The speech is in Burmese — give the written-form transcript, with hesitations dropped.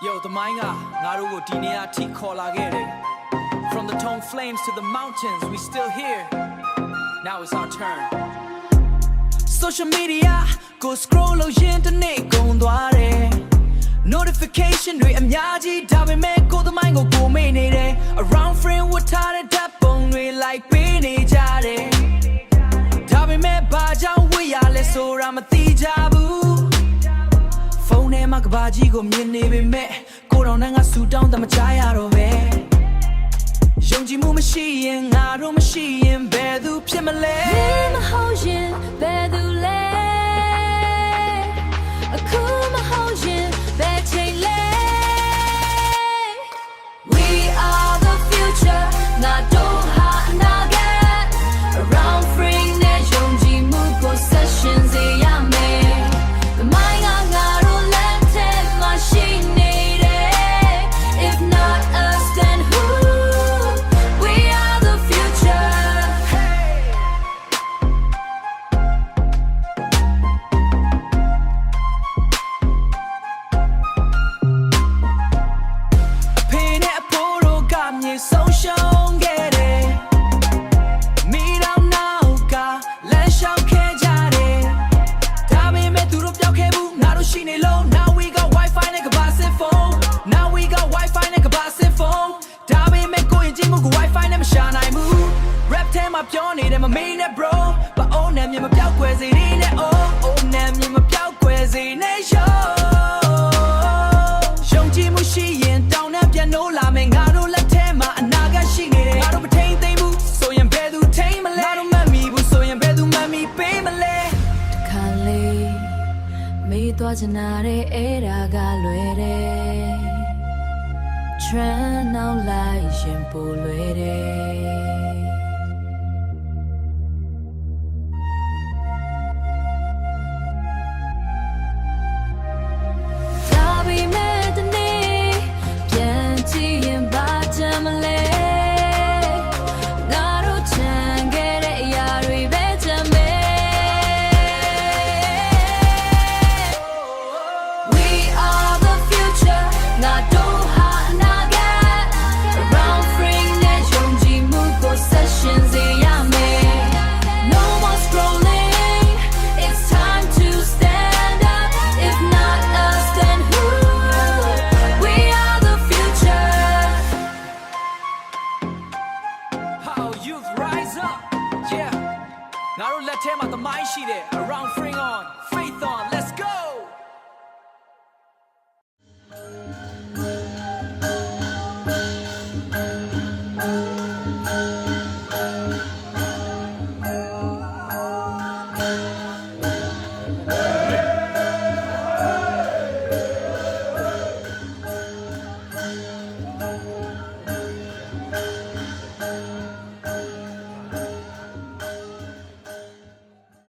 Yo, the manga, ngarugo dinia ti kola gere. From the tone flames to the mountains, we still here. Now it's our turn. Social media, go scroll lo internet gong dware. Notification we amyaji dawe me ko the mind go me ne de. Around friend with tare tap bong we like be ne jare. Dawe me ba jang we ya le so ra ma ti jabu. Phoneနဲ့မှာကဘာကြီးကိုမြင်နေပေမဲ့ကိုတော်နဲ့ငါဆူတောင်းတမချရတော့ပဲယုံကြည်မှုမရှိရင်ငါတို့မရှိရင်ဘယ်သူဖြစ်မလဲမဟုတ်ရင်ဘယ်သူလဲအခုမဟုတ်ရင်ဘယ်ချိန်လဲ We are the future ငါတို့ဟာအနာဂတ် Around free နဲ့ယုံကြည်မှုကို session စေရမယ် The mind ငါတို့လက်ထဲမှာရှိနေတယ် If not us then who We are the futureဖေနဲ့အဖိုးတို့ကမြေဆုံးရှုံးခဲ့တယ်မိတော့နောက်ကလမ်းလျှောက်ခဲ့ကြတယ်ဒါပေမဲ့သူတို့ပြောက်ခဲ့ဘူးငါတို့ရှိနေလို့ Now we got Wi-Fi နဲ့ကဘာစစ်ဖုန်း Now we got Wi-Fi နဲ့ကဘာစစ်ဖုန်းဒါပေမဲ့ကိုရင်ချင်းမှုက Wi-Fi နဲ့မရှာနိုင်ဘူး Rap ထဲမှာပြောနေတယ်မမေးနဲ့ bro ဘာအိုးနဲ့မြင်မပြောက်ွယ်စေနေနဲ့ oh နဲ့မြင်မပြောက်ွယ်စေနဲ့ show ယုံကြည်မှုရှိရင်တောင်းနဲ့ပြန်နိုးလာမယ်ငါတို့လက်ထဲမှာအနာဂတ်ရှိနေတယ်ငါတို့မထိန်သိမ်းဘူးဆိုရင်ဘယ်သူထိန်မလဲငါတို့မမီဘူးဆိုရင်ဘယ်သူမမီပေးမလဲတစ်ခါလေးမေးသွားချင်တာတဲ့အဲ့ဒါကလွယ်တယ် Trend နောက်လိုက်ရင်ပိုလွယ်တယ်ဒါပေမဲ့တနေ့ပြန်ကြည့်ရင်ဘာချမ်းမလဲငါတို့ချမ်းခဲ့တဲ့အရာတွေပဲချမ်းပဲ We are the future ငါ